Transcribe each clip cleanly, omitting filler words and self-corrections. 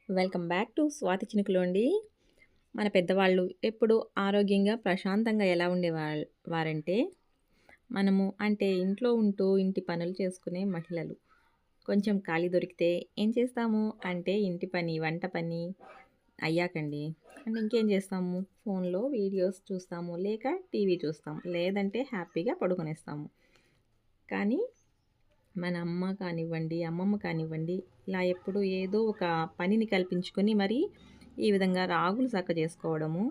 Welcome back to Swathi చినుకులు అండి. మన పెద్దవాళ్ళు ఎప్పుడు ఆరోగ్యంగా, ప్రశాంతంగా ఎలా వారంటే అంటే ఇంట్లో ఉంటూ ఇంటి పనులు చేసుకునే మహిళలు. కొంచెం ఖాళీ దొరికితే ఏం చేస్తాము అంటే ఇంటి పని, వంట పని అయ్యాకండి ఇంకేం చేస్తాము, ఫోన్‌లో వీడియోస్ చూస్తాము, లేక టీవీ చూస్తాము, లేదంటే హ్యాపీగా పడుకునేస్తాము. కానీ మన అమ్మ కానివ్వండి, అమ్మమ్మ కానివ్వండి, ఇలా ఎప్పుడు ఏదో ఒక పనిని కల్పించుకొని మరి ఈ విధంగా రాగులు సక్క చేసుకోవడము,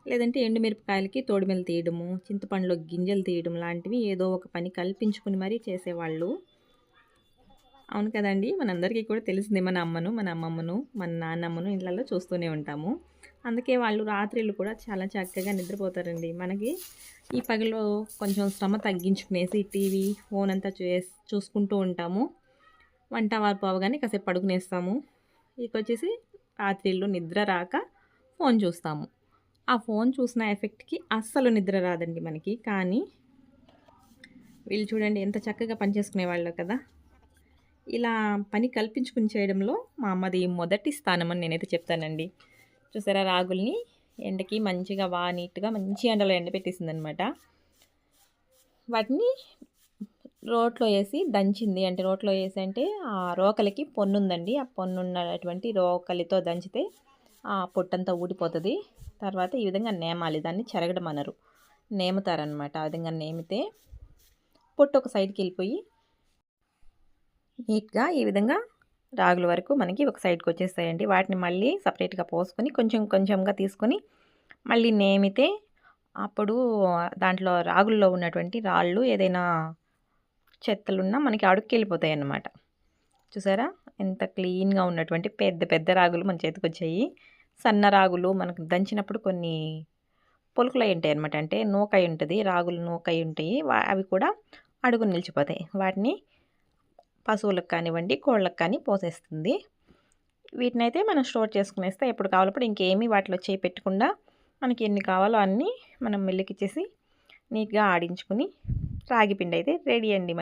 లేదంటే ఎండుమిరపకాయలకి తోడుమెలు తీయడము, చింతపండులో గింజలు తీయడం లాంటివి ఏదో ఒక పని కల్పించుకొని మరీ చేసేవాళ్ళు. అవును కదండీ! మనందరికీ కూడా తెలిసిందే మన అమ్మను, మన అమ్మమ్మను, మన నాన్నమ్మను ఇళ్ళల్లో చూస్తూనే ఉంటాము. అందుకే వాళ్ళు రాత్రిళ్ళు కూడా చాలా చక్కగా నిద్రపోతారండి. మనకి ఈ పగలో కొంచెం శ్రమ తగ్గించుకునేసి టీవీ, ఫోన్ అంతా చూసుకుంటూ ఉంటాము. వంట వార్పు అవ్వగానే కాసేపు పడుకునేస్తాము. ఇకొచ్చేసి రాత్రిళ్ళు నిద్ర రాక ఫోన్ చూస్తాము. ఆ ఫోన్ చూసిన ఎఫెక్ట్‌కి అస్సలు నిద్ర రాదండి మనకి. కానీ వీళ్ళు చూడండి ఎంత చక్కగా పని చేసుకునేవాళ్ళో కదా! ఇలా పని కల్పించుకుని చేయడంలో మా అమ్మది మొదటి స్థానం అని నేనైతే చెప్తానండి. చూసారా రాగుల్ని ఎండకి మంచిగా నీట్‌గా మంచి ఎండలో ఎండబెట్టేసిందనమాట. వాటిని రోట్లో వేసి దంచింది. అంటే రోట్లో వేసి అంటే ఆ రోకలికి పొన్నుందండి. ఆ పొన్నున్నటువంటి రోకలితో దంచితే ఆ పొట్టంతా ఊడిపోతుంది. తర్వాత ఈ విధంగా నేమాలి. దాన్ని చెరగడం అనరు, నేముతారనమాట. ఆ విధంగా నేమితే పొట్టు ఒక సైడ్కి వెళ్ళిపోయి నీట్గా ఈ విధంగా రాగుల వరకు మనకి ఒక సైడ్కి వచ్చేస్తాయండి. వాటిని మళ్ళీ సపరేట్గా పోసుకొని కొంచెం కొంచెంగా తీసుకొని మళ్ళీ నేమితే అప్పుడు దాంట్లో రాగుల్లో ఉన్నటువంటి రాళ్ళు ఏదైనా చెత్తలున్నా మనకి అడుక్కెళ్ళిపోతాయి అన్నమాట. చూసారా ఎంత క్లీన్గా ఉన్నటువంటి పెద్ద పెద్ద రాగులు మన చేతికి వచ్చాయి. సన్న రాగులు మనకు దంచినప్పుడు కొన్ని పొలుకులు అయి ఉంటాయి అనమాట. అంటే నూకై ఉంటుంది, రాగులు నూకై ఉంటాయి. అవి కూడా అడుగు నిలిచిపోతాయి. వాటిని పశువులకు కానివ్వండి, కోళ్ళకు కానీ పోసేస్తుంది. వీటినైతే మనం స్టోర్ చేసుకునేస్తే ఎప్పుడు కావాలప్పుడు ఇంకేమీ వాటిలో చేయి పెట్టకుండా మనకి ఎన్ని కావాలో అన్నీ మనం మిల్లుకిచ్చేసి నీట్గా ఆడించుకుని రాగి పిండి అయితే రెడీ అండి.